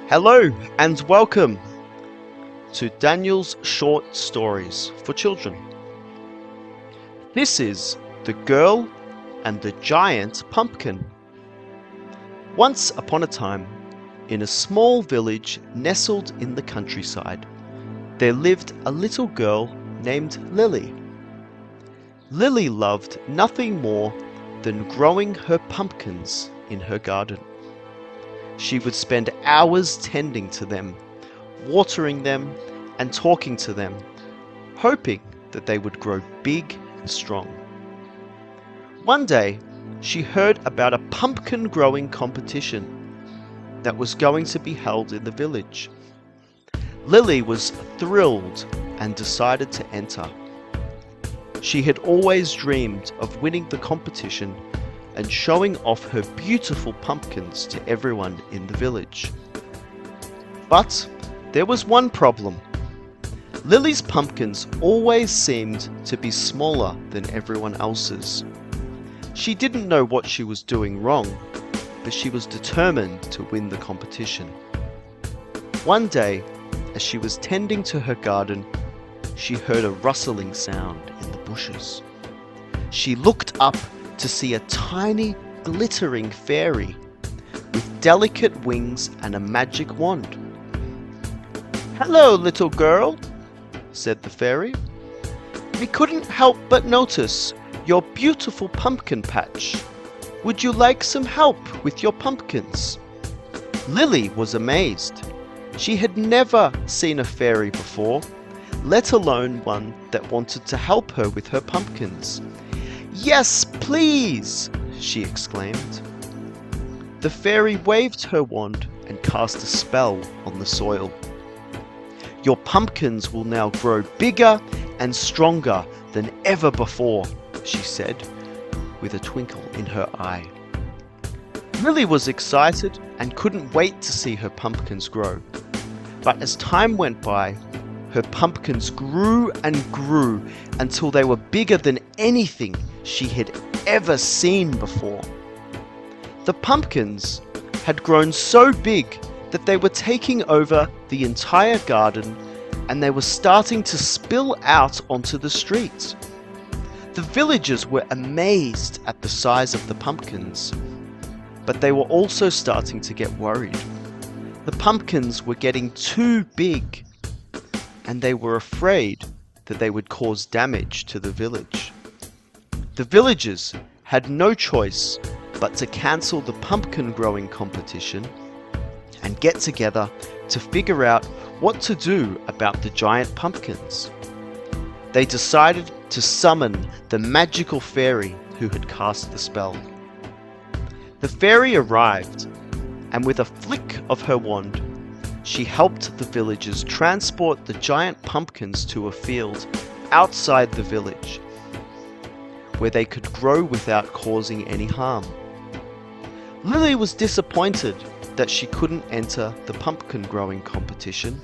Hello and welcome to Daniel's Short Stories for Children. This is The Girl and the Giant Pumpkin. Once upon a time, in a small village nestled in the countryside, there lived a little girl named Lily. Lily loved nothing more than growing her pumpkins in her garden. She would spend hours tending to them, watering them, and talking to them, hoping that they would grow big and strong. One day, she heard about a pumpkin growing competition that was going to be held in the village. Lily was thrilled and decided to enter. She had always dreamed of winning the competition and showing off her beautiful pumpkins to everyone in the village. But there was one problem. Lily's pumpkins always seemed to be smaller than everyone else's. She didn't know what she was doing wrong, but she was determined to win the competition. One day, as she was tending to her garden, she heard a rustling sound in the bushes. She looked up to see a tiny, glittering fairy with delicate wings and a magic wand. "Hello, little girl," said the fairy. "We couldn't help but notice your beautiful pumpkin patch. Would you like some help with your pumpkins?" Lily was amazed. She had never seen a fairy before, let alone one that wanted to help her with her pumpkins. "Yes, please!" she exclaimed. The fairy waved her wand and cast a spell on the soil. "Your pumpkins will now grow bigger and stronger than ever before," she said, with a twinkle in her eye. Lily was excited and couldn't wait to see her pumpkins grow. But as time went by, her pumpkins grew and grew until they were bigger than anything she had ever seen before. The pumpkins had grown so big that they were taking over the entire garden and they were starting to spill out onto the streets. The villagers were amazed at the size of the pumpkins, but they were also starting to get worried. The pumpkins were getting too big, and they were afraid that they would cause damage to the village. The villagers had no choice but to cancel the pumpkin growing competition and get together to figure out what to do about the giant pumpkins. They decided to summon the magical fairy who had cast the spell. The fairy arrived, and with a flick of her wand, she helped the villagers transport the giant pumpkins to a field outside the village, where they could grow without causing any harm. Lily was disappointed that she couldn't enter the pumpkin growing competition,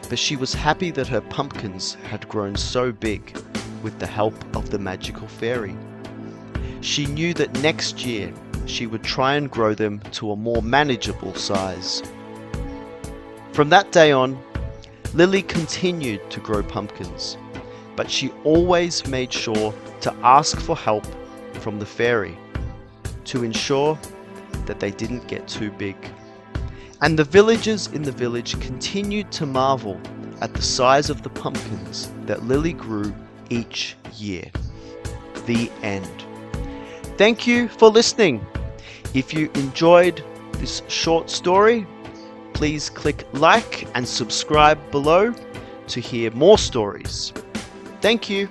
but she was happy that her pumpkins had grown so big with the help of the magical fairy. She knew that next year she would try and grow them to a more manageable size. From that day on, Lily continued to grow pumpkins, but she always made sure to ask for help from the fairy to ensure that they didn't get too big. And the villagers in the village continued to marvel at the size of the pumpkins that Lily grew each year. The end. Thank you for listening. If you enjoyed this short story, please click like and subscribe below to hear more stories. Thank you.